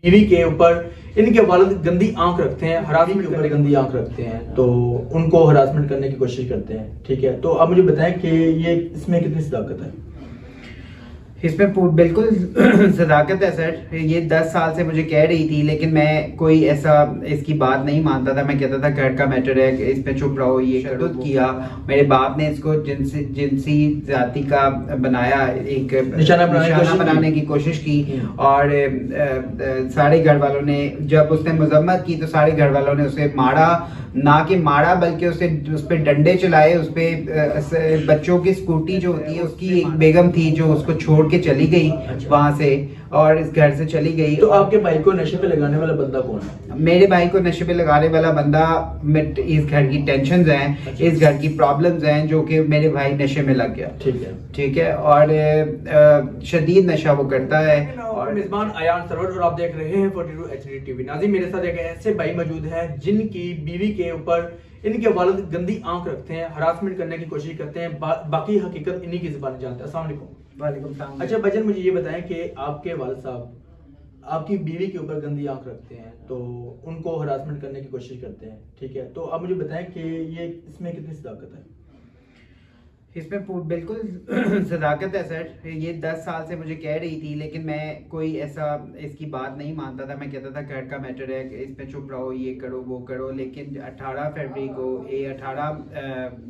बीवी के ऊपर इनके वालिद गंदी आंख रखते हैं, हरासमेंट के ऊपर गंदी आंख रखते हैं, तो उनको हरासमेंट करने की कोशिश करते हैं। ठीक है, तो आप मुझे बताएं कि ये इसमें कितनी सदाकत है? इसमें बिल्कुल सदाकत है सर। ये 10 साल से मुझे कह रही थी, लेकिन मैं कोई ऐसा इसकी बात नहीं मानता था। मैं कहता था घर का मैटर है, इसमें चुप रहो। ये शदुद किया, मेरे बाप ने इसको जिनसी जाति का बनाया, एक निशाना बनाने की कोशिश की। और सारे घर वालों ने, जब उसने मजम्मत की तो सारे घर वालों ने उसे मारा, ना कि मारा बल्कि उस पे डंडे चलाए। उस पे बच्चों की स्कूटी जो होती है, उसकी एक बेगम थी जो उसको छोड़ के चली गई वहां से, और इस घर से चली गई। तो आपके भाई को नशे पे लगाने वाला बंदा कौन है? मेरे भाई को नशे पे लगाने वाला बंदा इस घर की टेंशन्स हैं, इस घर की प्रॉब्लम्स हैं, जो कि मेरे भाई नशे में लग गया। ठीक है, और शदीद नशा वो करता है। और मेजबान अयान सरवर, और आप देख रहे हैं 42 HD TV। नाज़रीन, मेरे साथ एक ऐसे भाई मौजूद हैं जिनकी बीवी के ऊपर इनके वालिद गंदी आंख रखते हैं, हरासमेंट करने की कोशिश करते हैं। बाकी हकीकत इन्हीं की ज़बान जानते हैं। अस्सलाम वालेकुम। वालेकुम सलाम। अच्छा भाईजान, मुझे ये बताएं कि आपके वालिद साहब आपकी बीवी के ऊपर गंदी आंख रखते हैं, तो उनको हरासमेंट करने की कोशिश करते हैं। ठीक है, तो आप मुझे बताएं कि ये इसमें कितनी सदाकत है? इसमें बिल्कुल सदाकत है सर। ये 10 साल से मुझे कह रही थी, लेकिन मैं कोई ऐसा इसकी बात नहीं मानता था। मैं कहता था घर का मैटर है, इसमें चुप रहो, ये करो वो करो। लेकिन 18 फरवरी को 18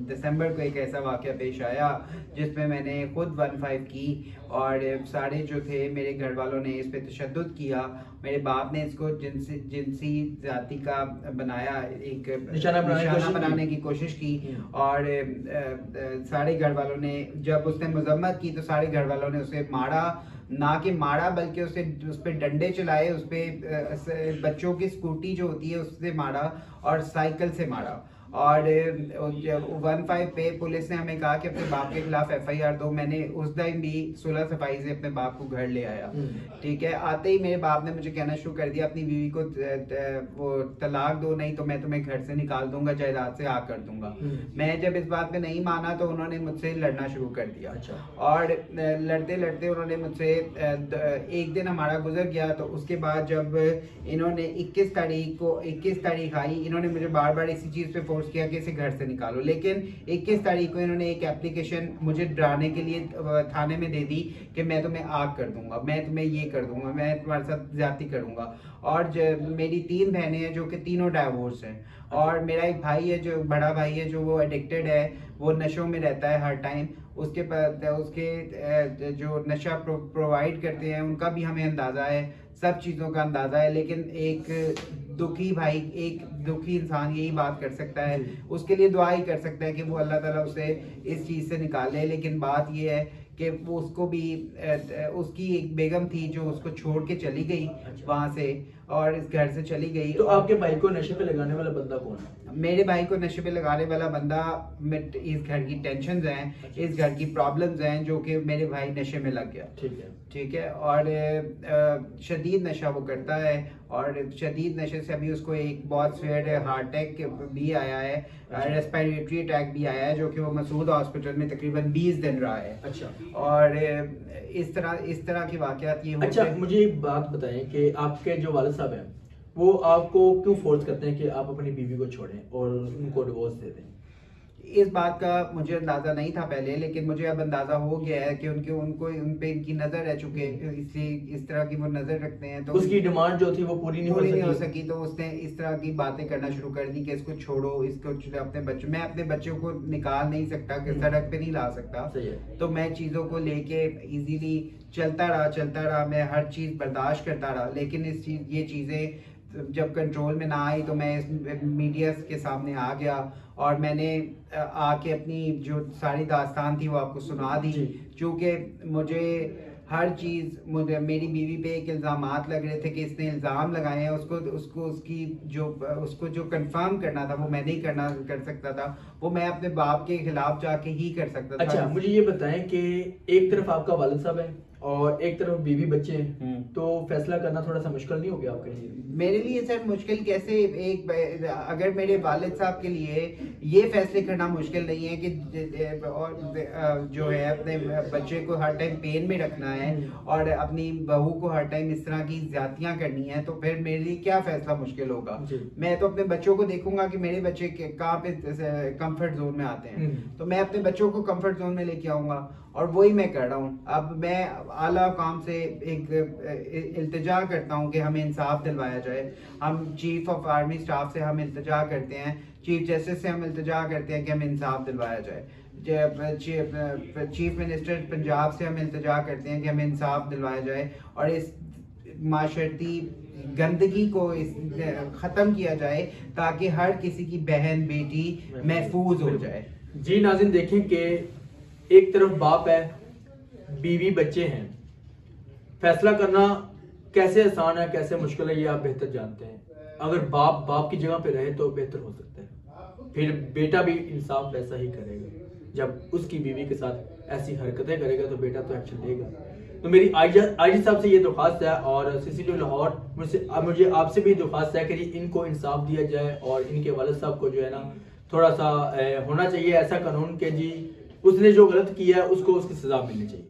दिसंबर को एक ऐसा वाक़या पेश आया जिसमें मैंने खुद 15 की, और सारे जो थे मेरे घर वालों ने इस पर तशद्दुद किया। मेरे बाप ने इसको जिनसी जाति का बनाया, एक निशाना बनाने की कोशिश की। और सारे घर वालों ने, जब उसने मजम्मत की तो सारे घर वालों ने उसे मारा, ना कि मारा बल्कि उस पे डंडे चलाए। उस पे बच्चों की स्कूटी जो होती है उससे मारा, और साइकिल से मारा। और 15 पे पुलिस ने हमें कहा कि अपने बाप के खिलाफ FIR दो। मैंने उस टाइम भी सुलह सफाई से अपने बाप को घर ले आया। ठीक है, आते ही मेरे बाप ने मुझे कहना शुरू कर दिया, अपनी बीवी को वो तलाक दो, नहीं तो मैं तुम्हें घर से निकाल दूंगा, जायदाद से आग कर दूंगा। मैं जब इस बात पे नहीं माना तो उन्होंने मुझसे लड़ना शुरू कर दिया। और लड़ते लड़ते उन्होंने मुझसे एक दिन हमारा गुजर गया। तो उसके बाद जब इन्होंने 21 तारीख आई, इन्होंने मुझे बार बार इसी चीज पे फोर्स किया कि इसे घर से निकालो। लेकिन 21 तारीख को इन्होंने एक एप्लीकेशन मुझे डराने के लिए थाने में दे दी कि मैं तुम्हें आग कर दूंगा, मैं तुम्हें ये कर दूंगा, मैं तुम्हारे साथ ज्यादती करूंगा। और मेरी 3 बहनें हैं जो कि तीनों डाइवोर्स हैं, और मेरा एक भाई है, जो बड़ा भाई है, जो वो एडिक्टेड है, वो नशों में रहता है हर टाइम। उसके जो नशा प्रोवाइड करते हैं उनका भी हमें अंदाजा है, सब चीज़ों का अंदाजा है। लेकिन एक दुखी भाई, एक दुखी इंसान यही बात कर सकता है, उसके लिए दुआ ही कर सकता है कि वो अल्लाह ताला उसे इस चीज़ से निकाले। लेकिन बात ये है कि वो उसको भी, उसकी एक बेगम थी जो उसको छोड़ के चली गई वहां से, और इस घर से चली गई। तो आपके भाई को नशे पे लगाने वाला बंदा कौन है? मेरे भाई को नशे पे लगाने वाला बंदा इस घर की टेंशन्स हैं, इस घर की प्रॉब्लम्स हैं, जो कि मेरे भाई नशे में लग गया। ठीक है, और शदीद नशा वो करता है, और शदीद नशे से अभी उसको एक बहुत सीवियर हार्ट अटैक भी आया है, रेस्पिरेटरी अटैक भी आया है, जो कि वो मसूद हॉस्पिटल में तकरीबन 20 दिन रहा है। और इस तरह के वाकयात ये होते हैं। मुझे एक बात बताएं कि आपके जो वालिद साहब हैं वो आपको क्यों फोर्स करते हैं कि आप अपनी बीवी को छोड़ें और उनको डिवोर्स दे दें? इस बात का मुझे अंदाजा नहीं था पहले, लेकिन मुझे अब अंदाजा हो गया है कि उन पे इनकी नजर है, चूंकि इसलिए इस तरह की वो नजर रखते हैं। तो उसकी डिमांड जो थी वो पूरी नहीं हो सकी, तो उसने इस तरह की बातें करना शुरू कर दी कि इसको छोड़ो, इसको मैं अपने बच्चों को निकाल नहीं सकता, कि सड़क पे नहीं ला सकता। तो मैं चीजों को लेके इजीली चलता रहा, मैं हर चीज बर्दाश्त करता रहा। लेकिन ये चीजें जब कंट्रोल में ना आई तो मैं इस मीडिया के सामने आ गया, और मैंने आके अपनी जो सारी दास्तान थी वो आपको सुना दी। क्योंकि मुझे हर चीज़, मेरी बीवी पे एक इल्ज़ामात लग रहे थे कि इसने इल्ज़ाम लगाए हैं, उसको जो कंफर्म करना था वो मैं नहीं कर सकता था, वो मैं अपने बाप के खिलाफ जाके ही कर सकता था। अच्छा, मुझे ये बताएं कि एक तरफ आपका वालिद साहब है और एक तरफ बीवी बच्चे हैं, तो फैसला करना थोड़ा सा मुश्किल नहीं हो गया आपके लिए? मेरे लिए सर मुश्किल कैसे, अगर मेरे वालिद साहब के लिए ये फैसले करना मुश्किल नहीं है कि और जो है अपने बच्चे को हर टाइम पेन में रखना है और अपनी बहू को हर टाइम इस तरह की ज्यादतियां करनी है, तो फिर मेरे लिए क्या फैसला मुश्किल होगा? मैं तो अपने बच्चों को देखूंगा कि मेरे बच्चे कहाँ पे कंफर्ट जोन में आते हैं, तो मैं अपने बच्चों को कंफर्ट जोन में लेके आऊंगा, और वही मैं कर रहा हूँ। अब मैं आला काम से एक इल्तिजा करता हूँ कि हमें इंसाफ दिलवाया जाए। हम चीफ ऑफ आर्मी स्टाफ से हम इल्तिजा करते हैं, चीफ जस्टिस से हम इल्तिजा करते हैं कि हमें इंसाफ दिलवाया जाए। चीफ मिनिस्टर पंजाब से हम इल्तिजा करते हैं कि हमें इंसाफ दिलवाया जाए और इस माशरती गंदगी को ख़त्म किया जाए ताकि हर किसी की बहन बेटी महफूज हो जाए। जी नाज़रीन, देखें कि एक तरफ बाप है, बीवी बच्चे हैं, फैसला करना कैसे आसान है कैसे मुश्किल है ये आप बेहतर जानते हैं। अगर बाप की जगह पे रहे तो बेहतर हो सकता है, फिर बेटा भी इंसाफ वैसा ही करेगा। जब उसकी बीवी के साथ ऐसी हरकतें करेगा तो बेटा तो एक्शन लेगा। तो मेरी आईजी साहब से ये दरख्वास्त है और सीसीटीवी लाहौर मुझे आपसे भी दरख्वास्त है कि इनको इंसाफ दिया जाए और इनके वालिद साहब को जो है ना थोड़ा सा होना चाहिए ऐसा कानून के जी उसने जो गलत किया है उसको उसकी सजा मिलनी चाहिए।